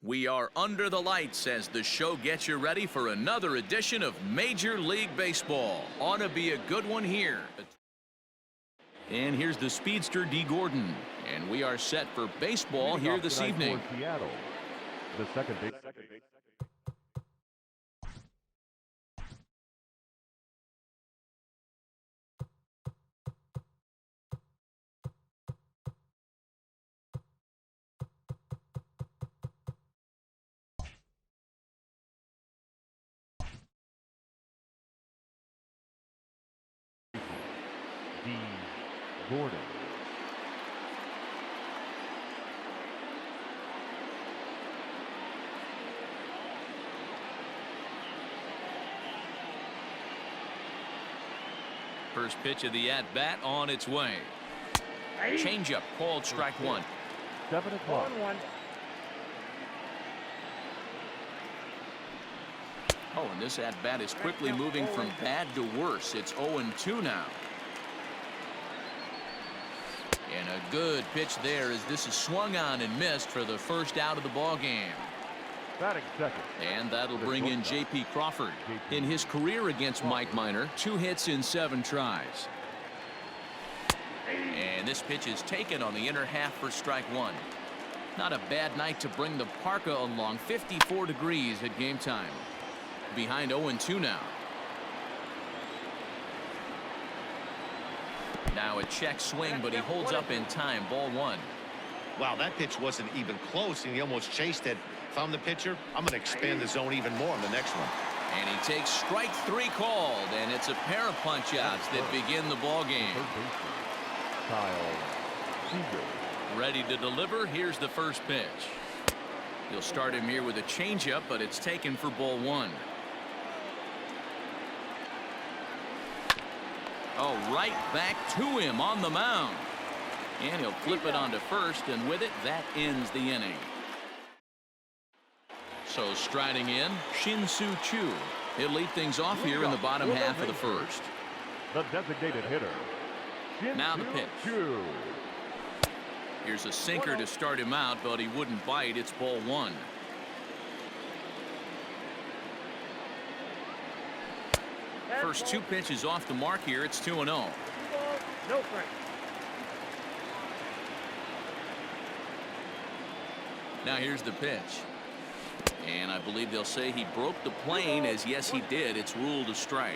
We are under the lights as the show gets you ready for another edition of Major League Baseball. Ought to be a good one here. And here's the speedster D. Gordon. And we are set for baseball here this evening. Seattle, the second base. D. Gordon. First pitch of the at-bat on its way. Changeup called strike one. 7 o'clock. Oh, and this at-bat is quickly moving from bad to worse. It's 0-2 now. And a good pitch there as this is swung on and missed for the first out of the ball game. Batting second. And that'll bring in J.P. Crawford. In his career against Mike Minor, 2 hits in 7 tries. And this pitch is taken on the inner half for strike one. Not a bad night to bring the parka along. 54 degrees at game time. Behind 0-2 now. Now a check swing, but he holds up in time. Ball one. Wow, that pitch wasn't even close, and he almost chased it. If I'm the pitcher, I'm going to expand the zone even more in the next one. And he takes strike 3 called, and it's a pair of punch-outs that begin the ball game. Ready to deliver. Here's the first pitch. He'll start him here with a changeup, but it's taken for ball one. Oh, right back to him on the mound. And he'll flip it onto first, and with it, that ends the inning. So striding in, Shin-Soo Choo. He'll lead things off here in the bottom half of the first. The designated hitter. Now the pitch. Here's a sinker to start him out, but he wouldn't bite. It's ball one. First 2 pitches off the mark here. It's 2-0. No break. Now here's the pitch. And I believe they'll say he broke the plane, as yes he did. It's ruled a strike.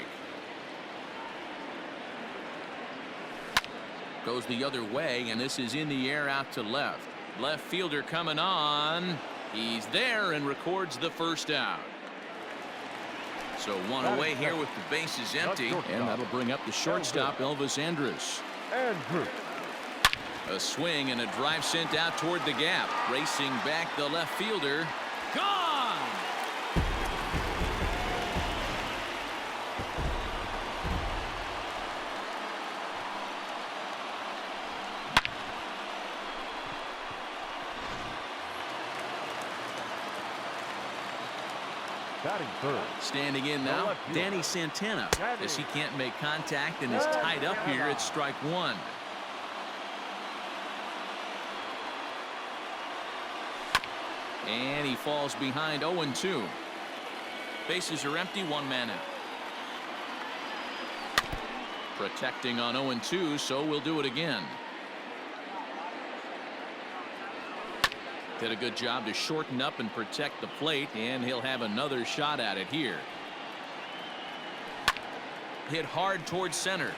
Goes the other way, and this is in the air out to left. Left fielder coming on. He's there and records the first out. So one away here with the bases empty, and that'll bring up the shortstop, Elvis Andrus. A swing and a drive sent out toward the gap. Racing back the left fielder. Gone! Batting third. Standing in now, Danny Santana. As he can't make contact and is tied up here at strike one. And he falls behind 0-2. Bases are empty, 1 man out. Protecting on 0-2, so we'll do it again. Did a good job to shorten up and protect the plate, and he'll have another shot at it here. Hit hard towards center.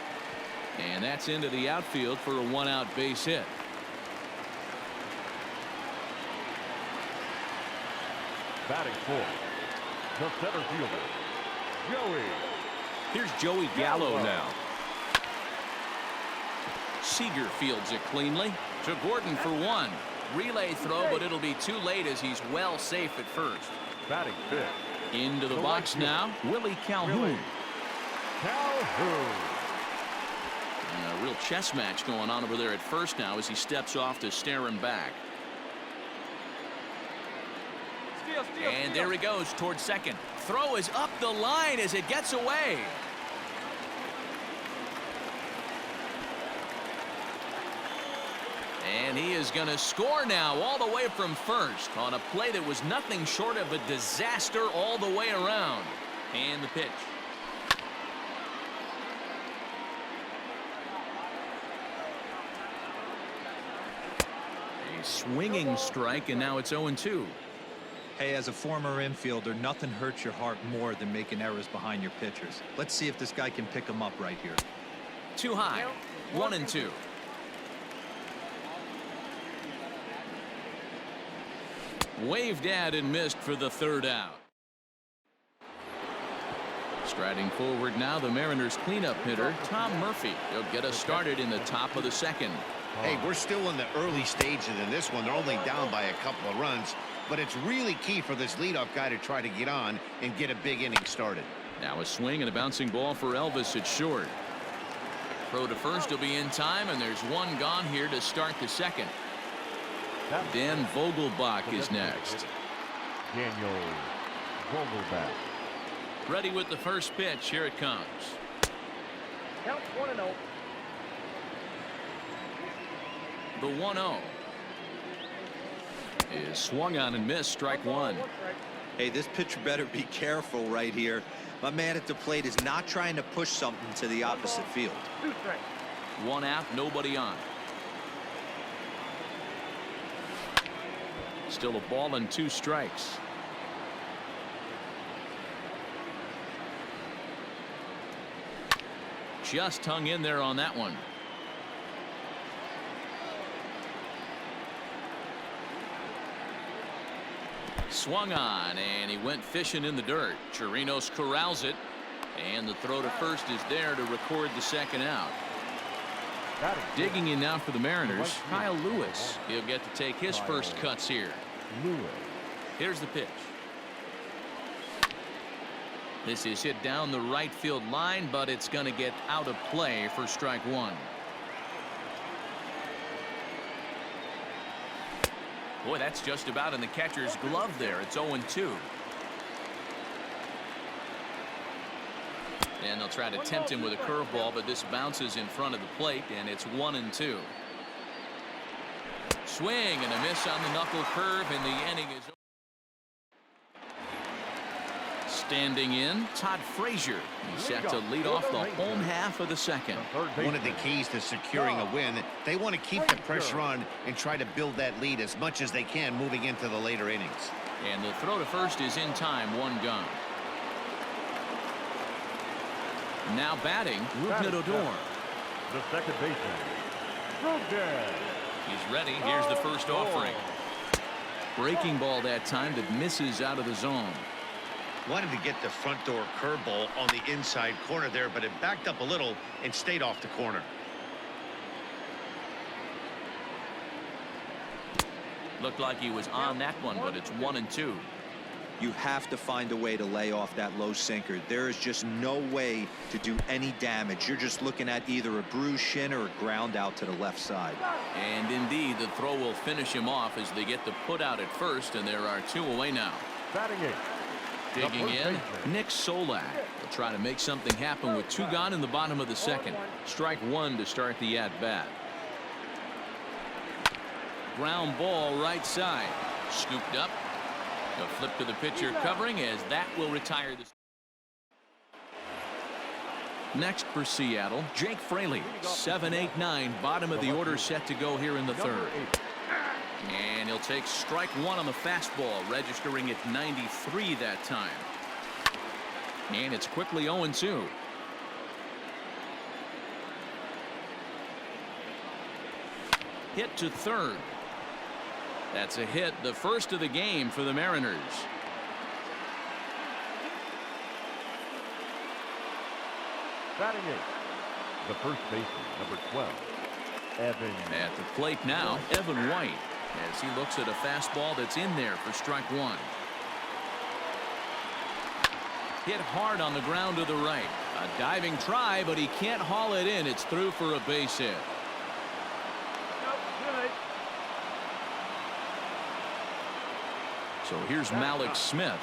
And that's into the outfield for a 1-out base hit. Batting fourth. The center fielder, Joey. Here's Joey Gallo now. Seager fields it cleanly to Gordon for 1. Relay throw, but it'll be too late as he's well safe at first. Batting fifth. Into the box now, Willie Calhoun. And a real chess match going on over there at first now as he steps off to stare him back. And there he goes towards second. Throw is up the line as it gets away. And And he is going to score now all the way from first on a play that was nothing short of a disaster all the way around. And the pitch. A swinging strike, and now it's 0-2. Hey, as a former infielder, nothing hurts your heart more than making errors behind your pitchers. Let's see if this guy can pick them up right here. Too high. 1-2. Waved at and missed for the third out. Striding forward now, the Mariners cleanup hitter, Tom Murphy. He'll get us started in the top of the second. Hey, we're still in the early stages in this one. They're only down by a couple of runs, but it's really key for this leadoff guy to try to get on and get a big inning started. Now a swing and a bouncing ball for Elvis at short. Throw to first will be in time, and there's one gone here to start the second. Dan Vogelbach is next. Daniel Vogelbach. Ready with the first pitch. Here it comes. Count 1-0. The 1-0 is swung on and missed. Strike one. Hey, this pitcher better be careful right here. My man at the plate is not trying to push something to the opposite field. 2 strikes. One out, nobody on. Still a ball and 2 strikes. Just hung in there on that one. Swung on, and he went fishing in the dirt. Chirinos corrals it, and the throw to first is there to record the second out. Digging in now for the Mariners, Kyle Lewis. He'll get to take his first cuts here. Here's the pitch. This is hit down the right field line, but it's going to get out of play for strike one. Boy, that's just about in the catcher's glove there. It's 0-2. And they'll try to tempt him with a curveball, but this bounces in front of the plate, and it's 1-2. Swing and a miss on the knuckle curve, and the inning is over. Standing in, Todd Frazier. He's set to lead off the home half of the second. One of the keys to securing a win, they want to keep the pressure on and try to build that lead as much as they can moving into the later innings. And the throw to first is in time, one gone. Now batting, Rougned Odor. The second baseman, Rougned. He's ready. Here's the first offering. Breaking ball that time that misses out of the zone. Wanted to get the front door curveball on the inside corner there, but it backed up a little and stayed off the corner. Looked like he was on that one, but it's 1-2. You have to find a way to lay off that low sinker. There is just no way to do any damage. You're just looking at either a bruised shin or a ground out to the left side. And indeed, the throw will finish him off as they get the put out at first, and there are 2 away now. Batting eighth. Digging in, Nick Solak will try to make something happen with 2 gone in the bottom of the second. Strike one to start the at-bat. Ground ball right side. Scooped up. A flip to the pitcher covering as that will retire the. Next for Seattle, Jake Fraley. 7, 8, 9, bottom of the order set to go here in the third. And he'll take strike one on the fastball, registering at 93 that time. And it's quickly 0-2. Hit to third. That's a hit, the first of the game for the Mariners. Batting eighth. The first baseman, number 12, Evan. At the plate now, Evan White, as he looks at a fastball that's in there for strike one. Hit hard on the ground to the right. A diving try, but he can't haul it in. It's through for a base hit. So here's Malik Smith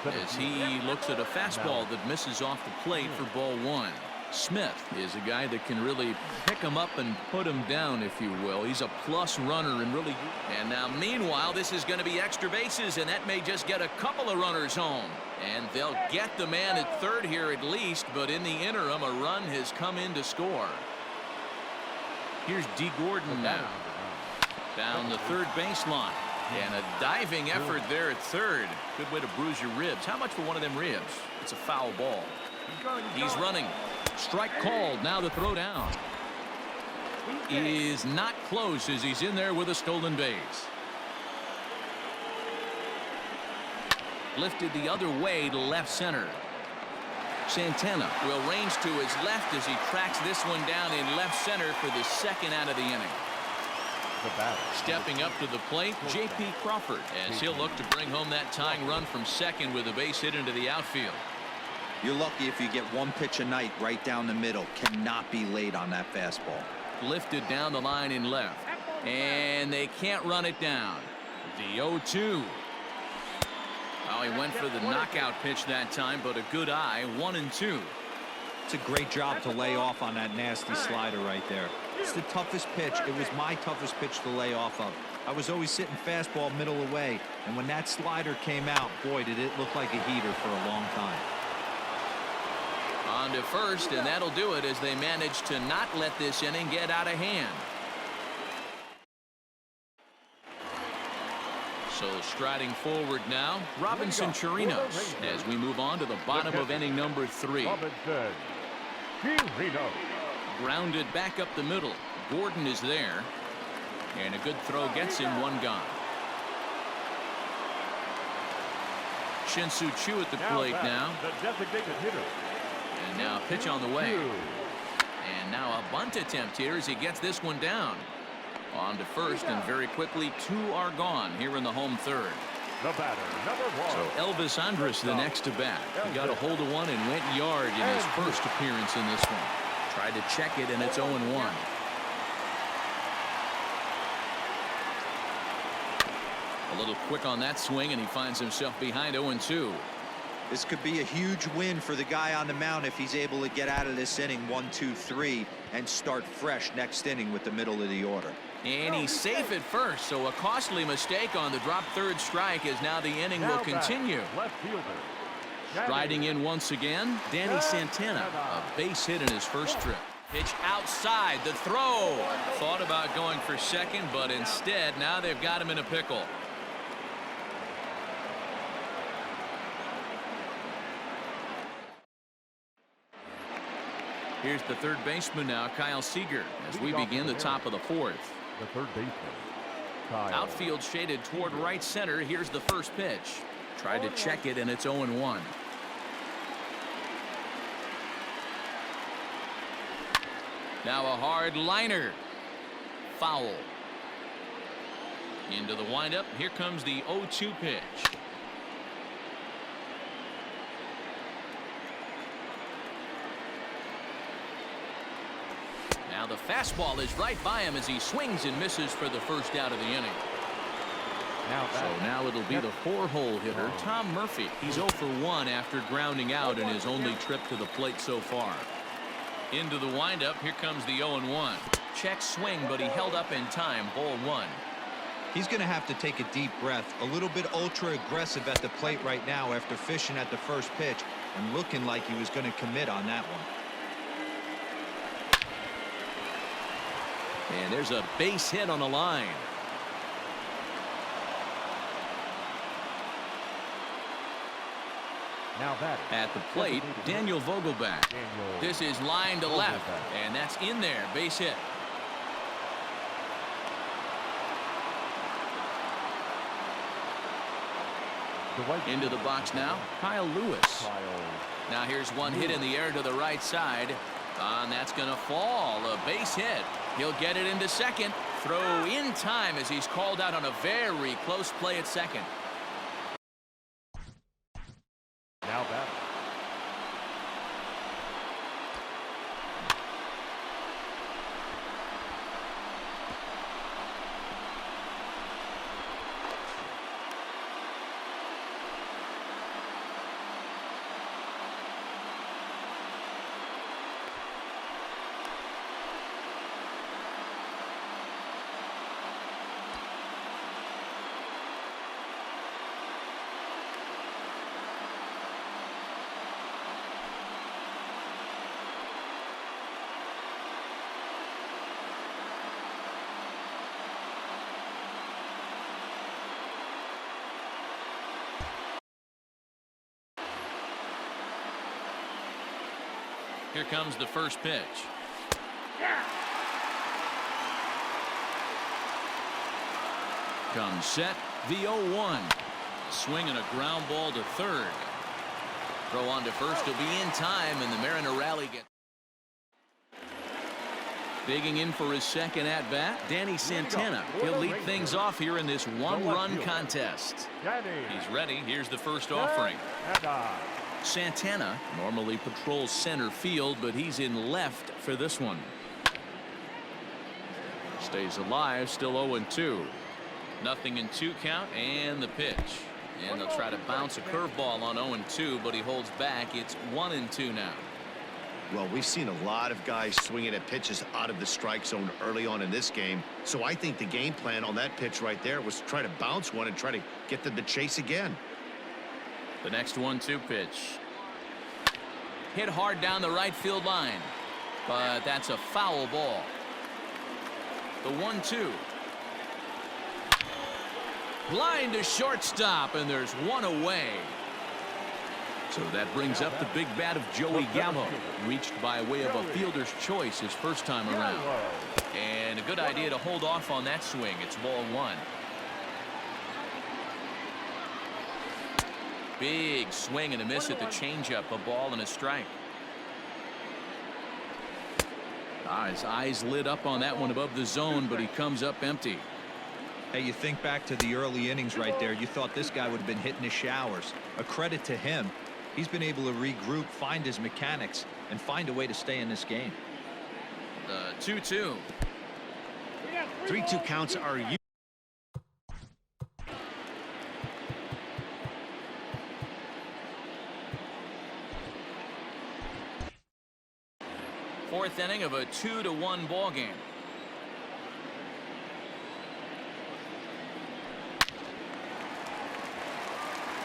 as he looks at a fastball that misses off the plate for ball one. Smith is a guy that can really pick him up and put him down, if you will. He's a plus runner and really. And now meanwhile, this is going to be extra bases, and that may just get a couple of runners home. And they'll get the man at third here at least, but in the interim, a run has come in to score. Here's D. Gordon now. Down the third baseline. And a diving effort there at third. Good way to bruise your ribs. How much for one of them ribs? It's a foul ball. He's running. Strike called. Now the throw down is not close as he's in there with a stolen base. Lifted the other way to left center. Santana will range to his left as he tracks this one down in left center for the second out of the inning. Stepping up to the plate, J.P. Crawford, as he'll look to bring home that tying run from second with a base hit into the outfield. You're lucky if you get one pitch a night right down the middle. Cannot be late on that fastball. Lifted down the line in left, and they can't run it down. The 0-2. Oh, he went for the knockout pitch that time, but a good eye. 1-2. It's a great job to lay off on that nasty slider right there. It's the toughest pitch. It was my toughest pitch to lay off of. I was always sitting fastball middle away, and when that slider came out, boy, did it look like a heater for a long time. On to first, and that'll do it as they manage to not let this inning get out of hand. So striding forward now, Robinson Chirinos, as we move on to the bottom of inning number 3. Robinson Chirinos. Grounded back up the middle. Gordon is there, and a good throw gets him one gone. Shin-Soo Choo at the plate now. The designated hitter. And now pitch on the way. And now a bunt attempt here as he gets this one down. On to first, and very quickly 2 are gone here in the home third. The batter, number 1. So Elvis Andrus the next to bat. He got a hold of one and went yard in his first appearance in this one. Tried to check it, and it's 0-1. A little quick on that swing, and he finds himself behind 0-2. This could be a huge win for the guy on the mound if he's able to get out of this inning 1, 2, 3 and start fresh next inning with the middle of the order. And he's safe at first, so a costly mistake on the drop third strike as now the inning will continue. Left fielder. Striding in once again, Danny Santana, a base hit in his first trip. Pitch outside, the throw. Thought about going for second, but instead now they've got him in a pickle. Here's the third baseman now, Kyle Seager, as we begin the top of the 4th. The third baseman, Kyle. Outfield shaded toward right center. Here's the first pitch. Tried to check it, and it's 0-1. Now a hard liner. Foul. Into the windup. Here comes the 0-2 pitch. Now the fastball is right by him as he swings and misses for the first out of the inning. So now it'll be the 4-hole hitter, Tom Murphy. He's 0 for 1 after grounding out in his only trip to the plate so far. Into the windup. Here comes the 0-1. Check swing, but he held up in time. Ball 1. He's going to have to take a deep breath. A little bit ultra aggressive at the plate right now after fishing at the first pitch and looking like he was going to commit on that one. And there's a base hit on the line. Now that at the plate, Daniel Vogelback. This is line to left, and that's in there. Base hit. Into the box now, Kyle Lewis. Now here's one hit in the air to the right side. And that's going to fall. A base hit. He'll get it into second. Throw in time as he's called out on a very close play at second. Now that. Here comes the first pitch. Comes set, the 0-1. Swing and a ground ball to third. Throw on to first. He'll be in time, and the Mariner rally gets. Digging in for his second at-bat, Danny Santana. He'll lead things off here in this one-run contest. He's ready. Here's the first offering. Santana normally patrols center field, but he's in left for this one. Stays alive, still 0-2. Nothing in 2 count, and the pitch. And they'll try to bounce a curveball on 0-2, but he holds back. It's 1-2 now. Well, we've seen a lot of guys swinging at pitches out of the strike zone early on in this game. So I think the game plan on that pitch right there was to try to bounce one and try to get them to chase again. The next 1-2 pitch. Hit hard down the right field line, but that's a foul ball. The 1-2. Line to shortstop, and there's one away. So that brings up the big bat of Joey Gallo, reached by way of a fielder's choice his first time around. And a good idea to hold off on that swing. It's ball 1. Big swing and a miss at the changeup. A ball and a strike. His eyes lit up on that one above the zone, but he comes up empty. Hey, you think back to the early innings right there. You thought this guy would have been hitting his showers. A credit to him. He's been able to regroup, find his mechanics, and find a way to stay in this game. The 2-2. 3-2 counts are you. Fourth inning of a 2-1 ball game.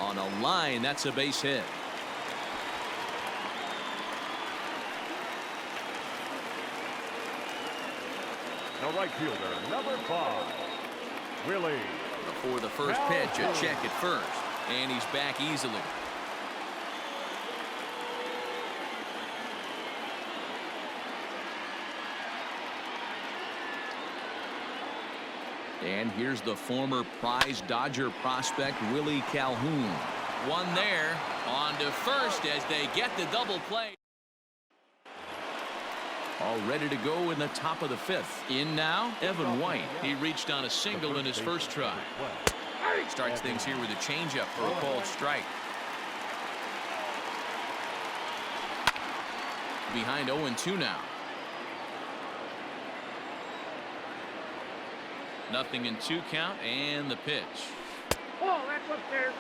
On a line, that's a base hit. The right fielder, number 5, Willie. Before the first pitch, a check at first, and he's back easily. And here's the former prize Dodger prospect, Willie Calhoun. One there, on to first as they get the double play. All ready to go in the top of the 5th. In now, Evan White. He reached on a single in his first try. Starts things here with a changeup for a called strike. Behind 0-2 now. Nothing in 2 count, and the pitch. Oh, that's upstairs.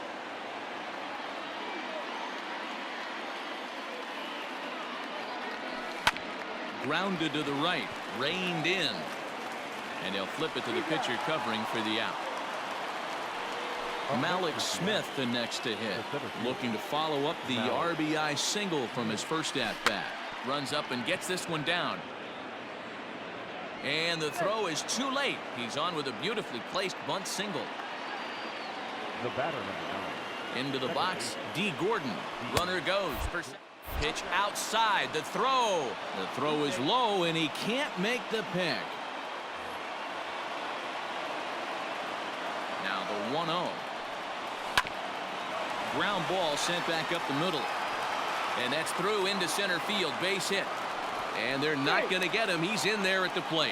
Grounded to the right, reined in, and he'll flip it to the pitcher covering for the out. Malik Smith the next to hit, looking to follow up the RBI single from his first at bat. Runs up and gets this one down. And the throw is too late. He's on with a beautifully placed bunt single. The batter, number 9. Into the box, D. Gordon. Runner goes. Pitch outside. The throw. The throw is low, and he can't make the pick. Now the 1-0. Ground ball sent back up the middle. And that's through into center field. Base hit. And they're not going to get him. He's in there at the plate.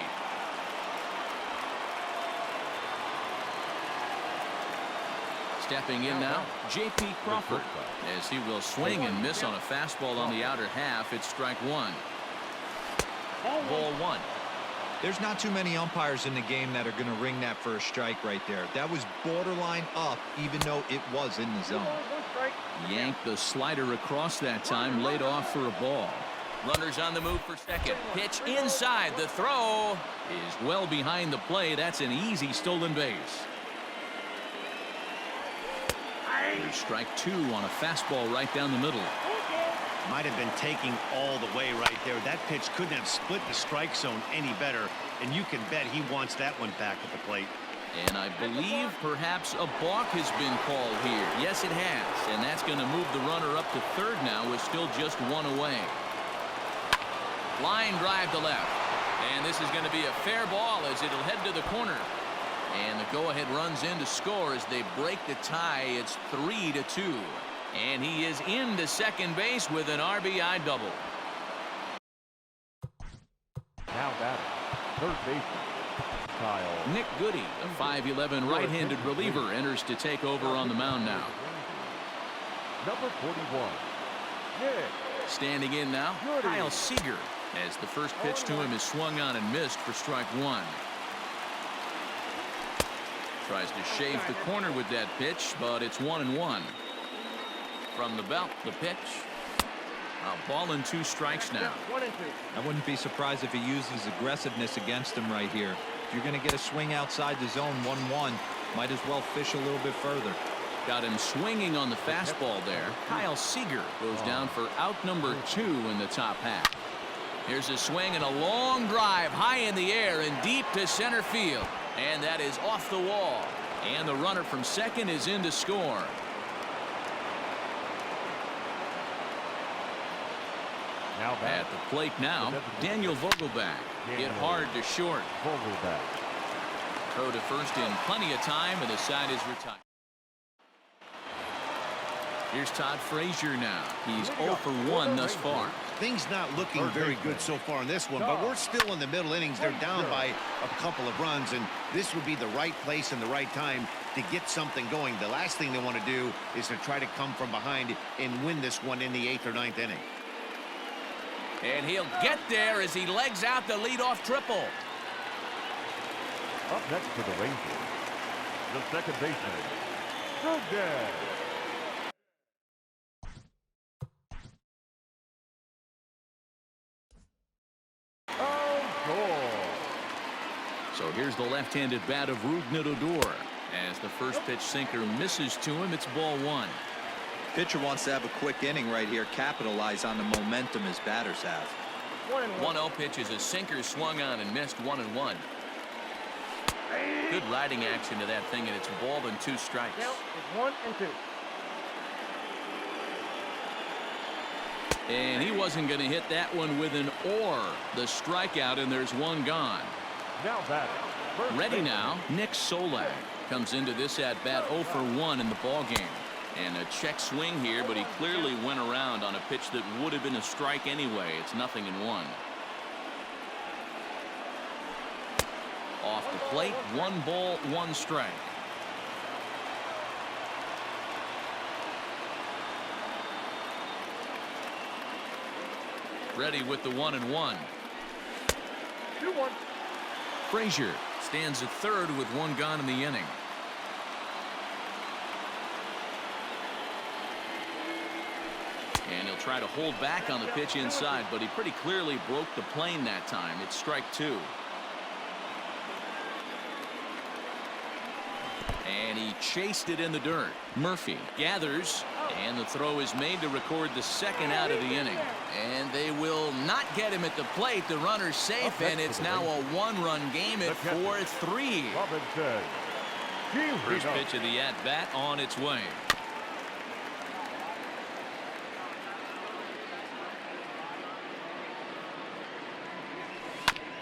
Stepping in now, J.P. Crawford, as he will swing and miss on a fastball on the outer half. It's strike 1. Ball 1. There's not too many umpires in the game that are going to ring that for a strike right there. That was borderline up, even though it was in the zone. Yanked the slider across that time, laid off for a ball. Runners on the move for second. Pitch inside. The throw is well behind the play. That's an easy stolen base. Here's strike 2 on a fastball right down the middle. Might have been taking all the way right there. That pitch couldn't have split the strike zone any better, and you can bet he wants that one back at the plate. And I believe perhaps a balk has been called here. Yes, it has, and that's going to move the runner up to third now with still just one away. Line drive to left. And this is going to be a fair ball as it'll head to the corner. And the go-ahead runs in to score as they break the tie. It's 3-2. And he is into second base with an RBI double. Now batting, third baseman, Kyle. Nick Goody, a 5'11" right-handed reliever, enters to take over on the mound now. Number 41, Nick. Standing in now, Kyle Seager, as the first pitch to him is swung on and missed for strike one. Tries to shave the corner with that pitch, but it's 1-1. From the belt, the pitch. A ball and 2 strikes now. I wouldn't be surprised if he uses aggressiveness against him right here. If you're going to get a swing outside the zone 1-1, might as well fish a little bit further. Got him swinging on the fastball there. Kyle Seager goes down for out number 2 in the top half. Here's a swing and a long drive high in the air and deep to center field. And that is off the wall. And the runner from second is in to score. Now back. At the plate now, Daniel Vogelback. Hit hard to short. Vogelback. Throw to first in plenty of time, and the side is retired. Here's Todd Frazier now. He's 0 for 1 thus far. Things not looking very good so far in this one, but we're still in the middle innings. They're down by a couple of runs, and this would be the right place and the right time to get something going. The last thing they want to do is to try to come from behind and win this one in the 8th or 9th inning. And he'll get there as he legs out the leadoff triple. Up next for the Rangers, the second baseman, Rugden. So here's the left-handed bat of Rougned Odor. As the first pitch sinker misses to him, it's ball 1. Pitcher wants to have a quick inning right here, capitalize on the momentum his batters have. 1-0 pitch is a sinker swung on and missed. 1-1. Good riding action to that thing, and it's ball and 2 strikes. Count is 1 and 2. And he wasn't going to hit that one with an or. The strikeout, and there's 1 gone. Now batting. Ready now, Nick Solak comes into this at bat 0 for 1 in the ball game. And a check swing here, but he clearly went around on a pitch that would have been a strike anyway. It's 0-1. Off the plate, 1 ball, 1 strike. Ready with the 1-1. 2-1. Frazier stands at third with 1 gone in the inning. And he'll try to hold back on the pitch inside, but he pretty clearly broke the plane that time. It's strike 2. And he chased it in the dirt. Murphy gathers, and the throw is made to record the 2nd out of the inning. And they will not get him at the plate. The runner's safe, and it's now a 1-run game at 4-3. First pitch of the at-bat on its way.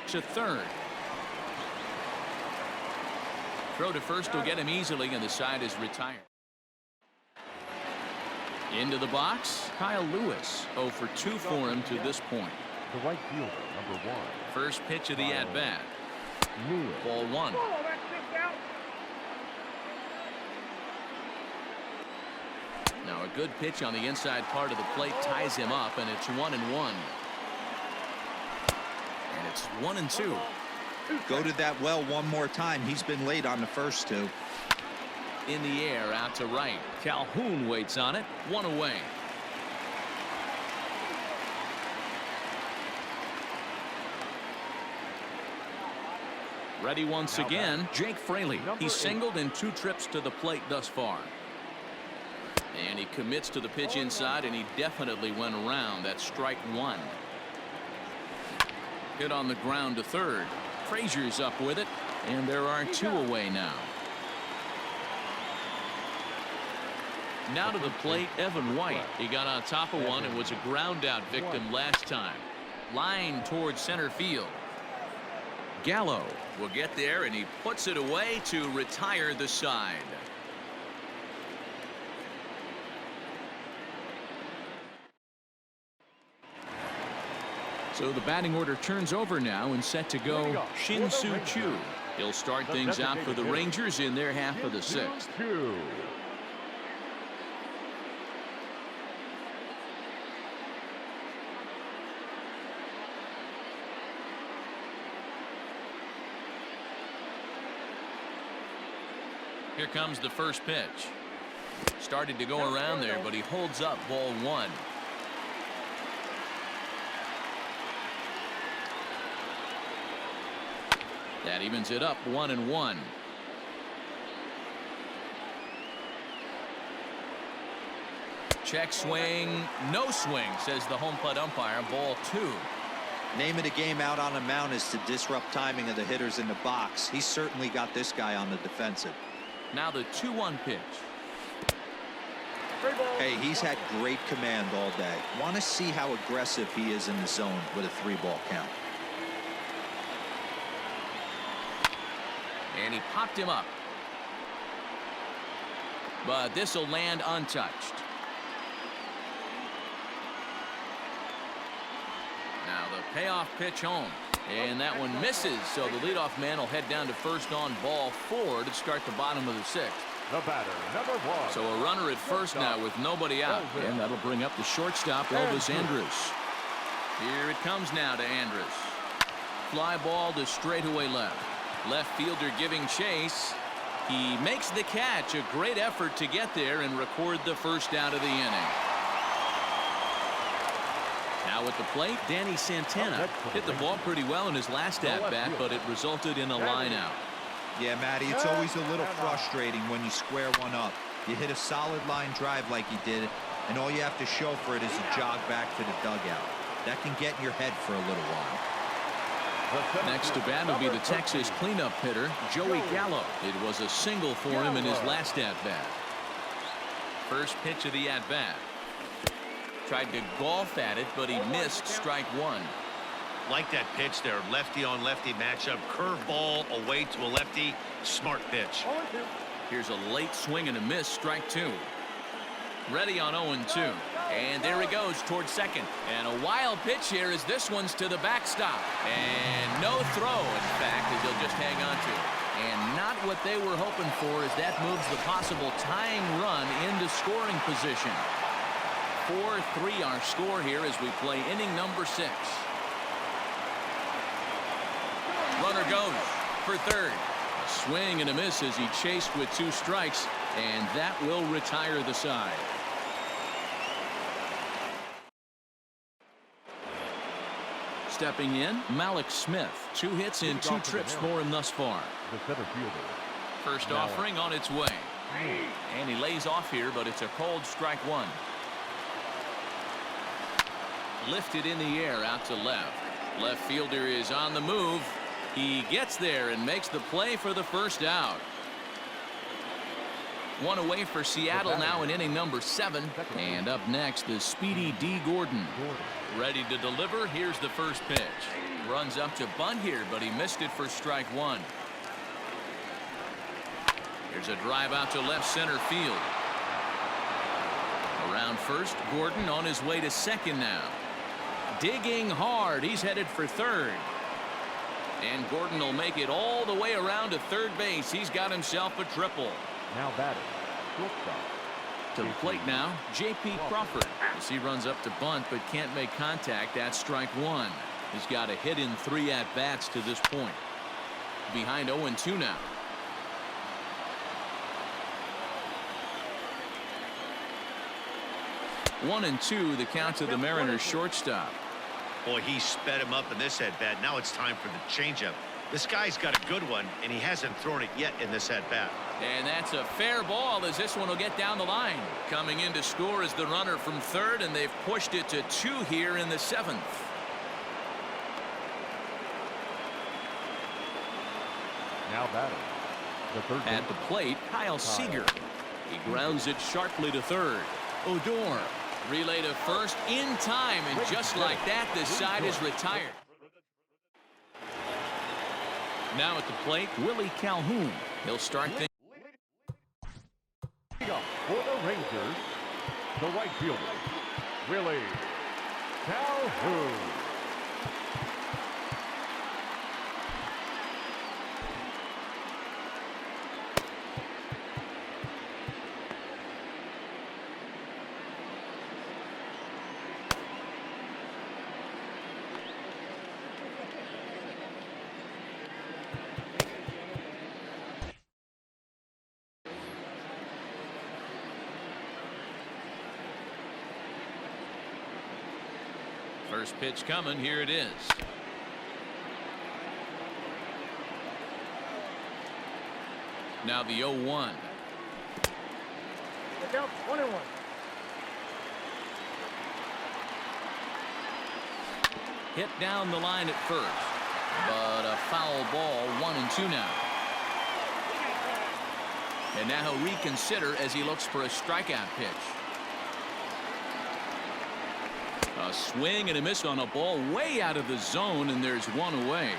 To third. Throw to first will get him easily, and the side is retired. Into the box, Kyle Lewis. 0 for 2 for him to this point. The right fielder, number 1. First pitch of the at-bat. Lewis. Ball 1. Oh, that's kicked out. Now a good pitch on the inside part of the plate ties him up, and it's 1-1. And it's 1-2. Goaded that well one more time. He's been late on the first 2. In the air, out to right. Calhoun waits on it. 1 away. Ready once again, Jake Fraley. He's singled in 2 trips to the plate thus far. And he commits to the pitch inside, and he definitely went around. That's strike 1. Hit on the ground to third. Frazier's up with it, and there are 2 away now. Now to the plate, Evan White. He got on top of one and was a ground out victim last time. Line towards center field. Gallo will get there, and he puts it away to retire the side. So the batting order turns over now and set to go Shin-Soo Choo. He'll start things out for the Rangers in their half of the sixth. Here comes the first pitch. Started to go around there, but he holds up ball one. That evens it up 1-1. Check swing, no swing, says the home plate umpire. Ball two. Name of the game out on the mound is to disrupt timing of the hitters in the box. He's certainly got this guy on the defensive. Now the 2-1 pitch. Hey, he's had great command all day. Want to see how aggressive he is in the zone with a 3-ball count. And he popped him up. But this will land untouched. Now the payoff pitch home. And that one misses, so the leadoff man will head down to first on ball 4 to start the bottom of the sixth. The batter, number 1. So a runner at first now with nobody out. And that'll bring up the shortstop, Elvis Andrus. Here it comes now to Andrus. Fly ball to straightaway left. Left fielder giving chase. He makes the catch. A great effort to get there and record the first out of the inning. Now at the plate, Danny Santana hit the ball pretty well in his last at-bat, but it resulted in a line out. Yeah, Matty, it's always a little frustrating when you square one up. You hit a solid line drive like he did, and all you have to show for it is a jog back to the dugout. That can get in your head for a little while. Next to bat will be the Texas cleanup hitter, Joey Gallo. It was a single for him in his last at-bat. First pitch of the at-bat. Tried to golf at it, but he missed strike one. Like that pitch there, lefty on lefty matchup, curveball away to a lefty, smart pitch. Here's a late swing and a miss, strike two. Ready on 0-2, and there he goes towards second. And a wild pitch here as this one's to the backstop, and no throw, in fact, as he'll just hang on to. And not what they were hoping for, as that moves the possible tying run into scoring position. 4-3 our score here as we play inning number 6. Runner goes for third. A swing and a miss as he chased with 2 strikes, and that will retire the side. Stepping in, Malik Smith. 2 hits in 2 trips for him thus far. The center fielder. First offering on its way. And he lays off here, but it's a cold strike one. Lifted in the air out to left. Left fielder is on the move. He gets there and makes the play for the first out. One away for Seattle now in inning number 7. And up next is speedy D. Gordon. Ready to deliver. Here's the first pitch. Runs up to bunt here, but he missed it for strike one. Here's a drive out to left center field. Around first, Gordon on his way to second now. Digging hard. He's headed for third. And Gordon will make it all the way around to third base. He's got himself a triple. Now batting, shortstop. To the plate now, J.P. Crawford. As he runs up to bunt but can't make contact, that's strike one. He's got a hit in 3 at-bats to this point. Behind 0-2 now. 1-2 the count to the Mariners shortstop. Boy, he sped him up in this at-bat. Now it's time for the changeup. This guy's got a good one, and he hasn't thrown it yet in this at-bat. And that's a fair ball as this one will get down the line. Coming in to score is the runner from third, and they've pushed it to 2 here in the 7th. Now batting, the third At the baseman. plate, Kyle Seager. He grounds it sharply to third. Odor Relay to first in time, and just like that, the side is retired. Now at the plate, Willie Calhoun. He'll start things. For the Rangers, the right fielder, Willie Calhoun. First pitch coming. Here it is. Now the 0-1. Look out, 21. Hit down the line at first, but a foul ball. 1-2 now. And now he'll reconsider as he looks for a strikeout pitch. A swing and a miss on a ball way out of the zone, and there's one away.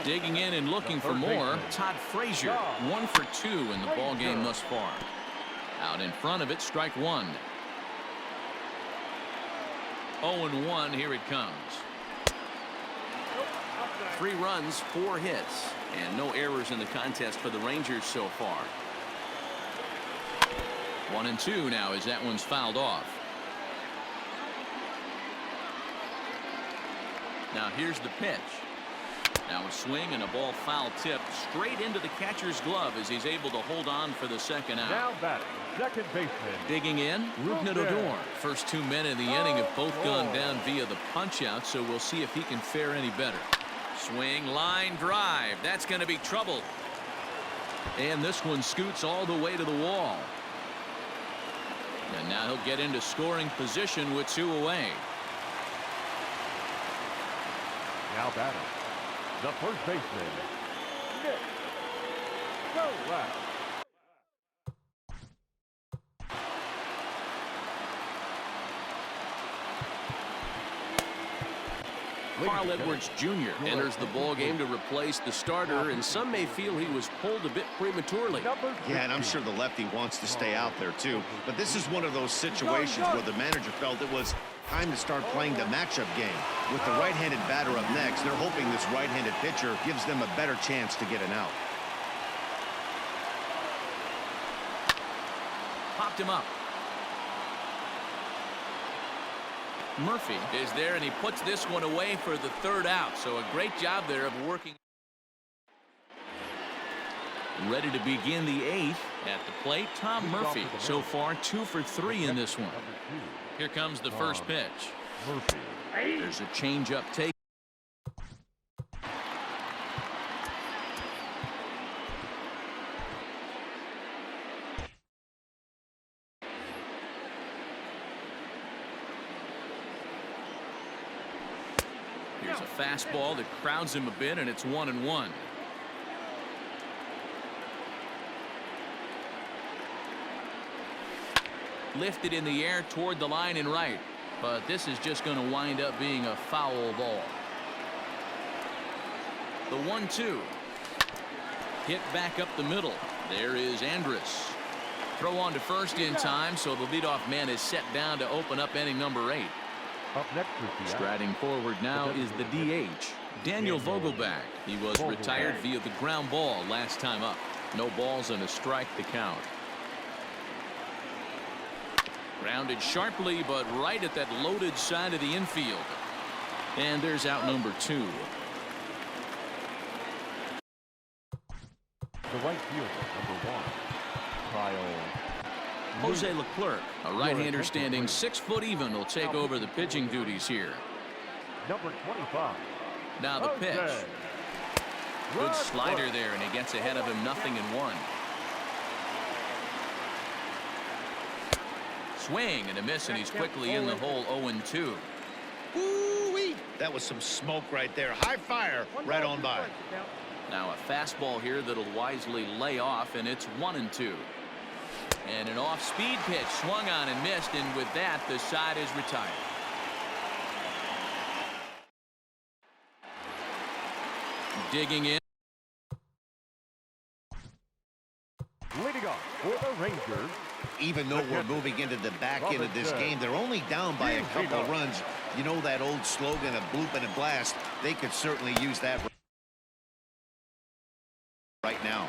Digging in and looking for more, Todd Frazier. 1 for 2 in the ball game thus far. Out in front of it, strike one. 0-1, here it comes. 3 runs, 4 hits, and no errors in the contest for the Rangers so far. 1-2 now as that one's fouled off. Now here's the pitch. Now a swing and a ball foul tip straight into the catcher's glove as he's able to hold on for the second out. Now batting, second baseman. Digging in, Rougned Odor. First 2 men in the inning have both gone down via the punch out, so we'll see if he can fare any better. Swing, line drive. That's going to be trouble. And this one scoots all the way to the wall. And now he'll get into scoring position with 2 away. Now batting, the first baseman, Nick. Go left. Carl Edwards Jr. enters the ball game to replace the starter, and some may feel he was pulled a bit prematurely. Yeah, and I'm sure the lefty wants to stay out there too. But this is one of those situations where the manager felt it was time to start playing the matchup game. With the right-handed batter up next, they're hoping this right-handed pitcher gives them a better chance to get an out. Popped him up. Murphy is there, and he puts this one away for the 3rd out. So a great job there of working. Ready to begin the 8th. At the plate, Tom Murphy. So far 2 for 3 in this one. Here comes the first pitch. There's a changeup take. Here's a fastball that crowds him a bit, and it's 1-1. Lifted in the air toward the line and right, but this is just going to wind up being a foul ball. The 1-2 hit back up the middle. There is Andrus. Throw on to first in time, so the leadoff man is set down to open up inning number 8. Up next is Striding forward now is the DH, Daniel Vogelback. He was retired via the ground ball last time up. No balls and a strike to count. Grounded sharply, but right at that loaded side of the infield. And there's out number 2. the right fielder, number 1, Kyle. Jose Leclerc, a right-hander standing 6 foot even, will take over the pitching duties here. Number 25. Now the pitch. Good slider there, and he gets ahead of him 0-1. Swing and a miss, and he's quickly in the hole. 0-2. Woo-wee. That was some smoke right there. High fire right on by. Now a fastball here that'll wisely lay off, and it's 1-2. And an off-speed pitch swung on and missed, and with that, the side is retired. Digging in. Leading off for the Rangers. Even though we're moving into the back end of this game, they're only down by a couple of runs. You know that old slogan of bloop and a blast? They could certainly use that right now.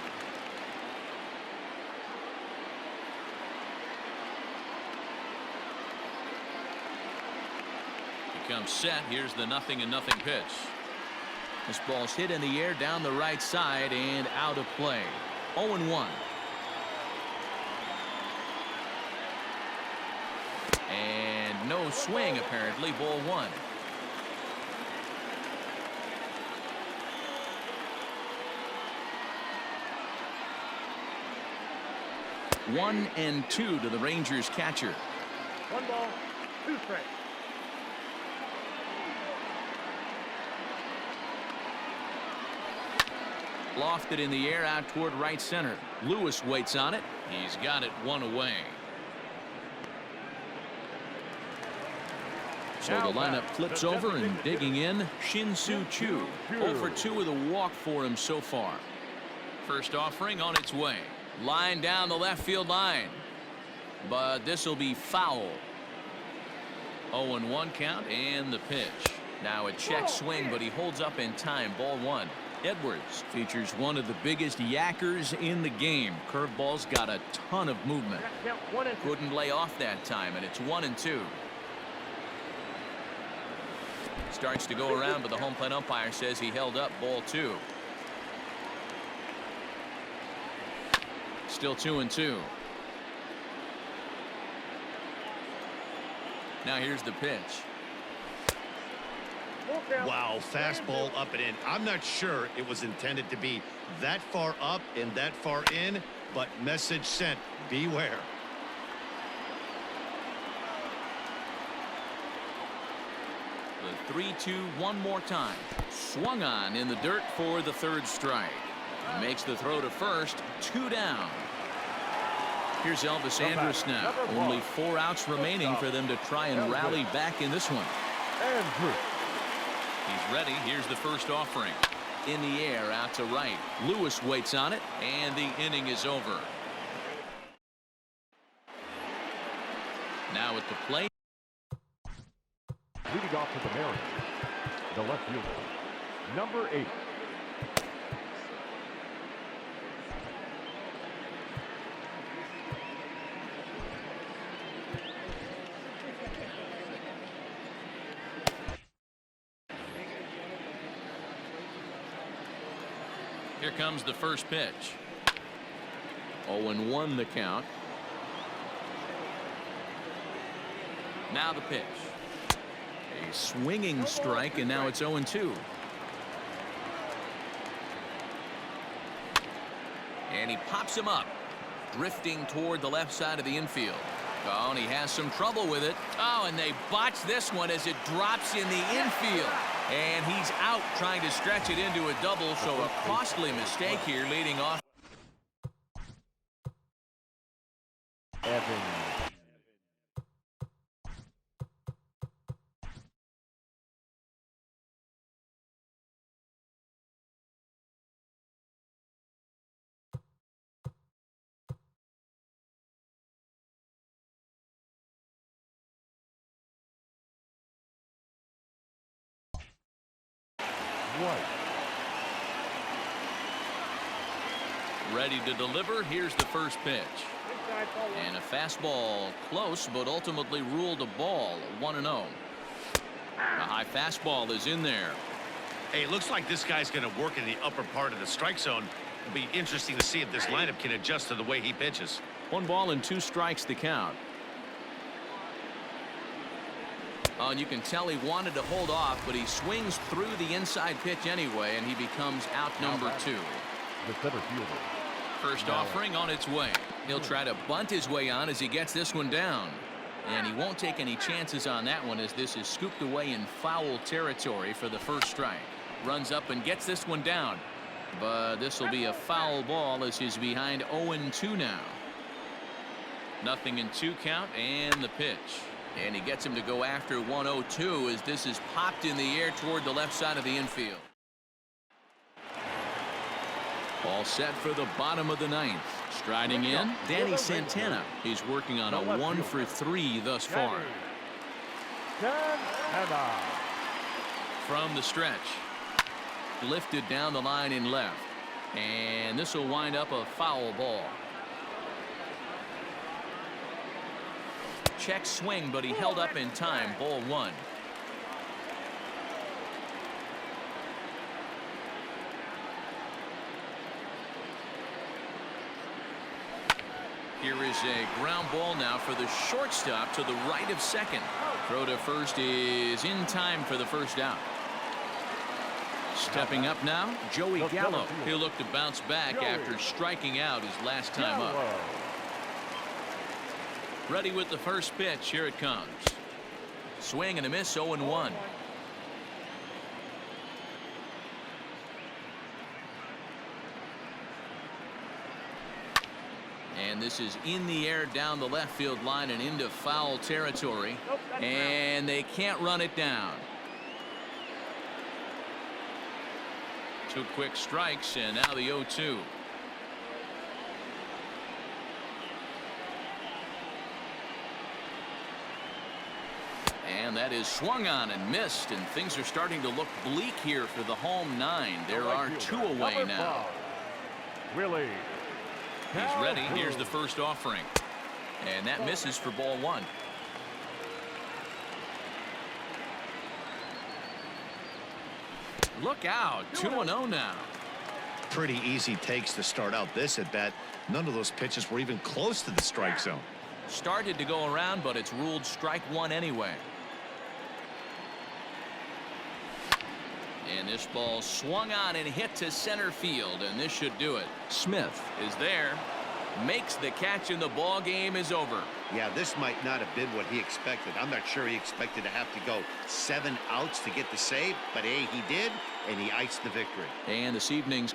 Becomes set. Here's the 0-0 pitch. This ball's hit in the air down the right side and out of play. 0-1. And no swing, apparently. Ball 1. One and 2 to the Rangers catcher. 1 ball, 2 strikes. Lofted in the air out toward right center. Lewis waits on it. He's got it 1 away. So the lineup flips over, and digging in, Shin-Soo Choo. 0 for 2 with a walk for him so far. First offering on its way. Line down the left field line. But this will be foul. 0-1 count and the pitch. Now a check swing, but he holds up in time. Ball 1. Edwards features one of the biggest yackers in the game. Curveball's got a ton of movement. Couldn't lay off that time, and it's 1-2. Starts to go around, but the home plate umpire says he held up. Ball 2. Still 2-2. Now here's the pitch. Wow, fastball up and in. I'm not sure it was intended to be that far up and that far in, but message sent. Beware. The 3-2 one more time. Swung on in the dirt for the 3rd strike. Makes the throw to first. 2 down. Here's Elvis Andrus now. Only 4 outs remaining for them to try and rally back in this one. He's ready. Here's the first offering. In the air out to right. Lewis waits on it, and the inning is over. Now at the plate. Leading off for the Mariners, the left fielder, number 8. Here comes the first pitch. 0-1 the count. Now the pitch. A swinging strike, and now it's 0-2. And he pops him up, drifting toward the left side of the infield. Oh, and he has some trouble with it. Oh, and they botch this one as it drops in the infield. And he's out trying to stretch it into a double, so a costly mistake here leading off. Ready to deliver. Here's the first pitch. And a fastball close, but ultimately ruled a ball. 1-0. A high fastball is in there. Hey, it looks like this guy's going to work in the upper part of the strike zone. It'll be interesting to see if this lineup can adjust to the way he pitches. 1 ball and 2 strikes the count. Oh, and you can tell he wanted to hold off, but he swings through the inside pitch anyway, and he becomes out number 2. The center fielder. First offering on its way. He'll try to bunt his way on as he gets this one down. And he won't take any chances on that one, as this is scooped away in foul territory for the first strike. Runs up and gets this one down. But this will be a foul ball as he's behind 0-2 now. Nothing in 2 count and the pitch. And he gets him to go after 1-0-2 as this is popped in the air toward the left side of the infield. All set for the bottom of the 9th. Striding in, Danny Santana. He's working on a 1-for-3 thus far. From the stretch. Lifted down the line in left. And this will wind up a foul ball. Check swing, but he held up in time. Ball 1. Here is a ground ball now for the shortstop to the right of second. Throw to first is in time for the first out. Stepping up now, Joey Gallo. He'll look to bounce back after striking out his last time up. Ready with the first pitch. Here it comes. Swing and a miss. 0-1. And this is in the air down the left field line and into foul territory. And they can't run it down. 2 quick strikes and now the 0-2. And that is swung on and missed, and things are starting to look bleak here for the home 9. There are 2 away now. Willie. He's ready. Here's the first offering. And that misses for ball 1. Look out. 2-0 now. Pretty easy takes to start out this at bat. None of those pitches were even close to the strike zone. Started to go around, but it's ruled strike 1 anyway. And this ball swung on and hit to center field, and this should do it. Smith is there, makes the catch, and the ball game is over. Yeah, this might not have been what he expected. I'm not sure he expected to have to go 7 outs to get the save, but hey, he did, and he iced the victory. And this evening's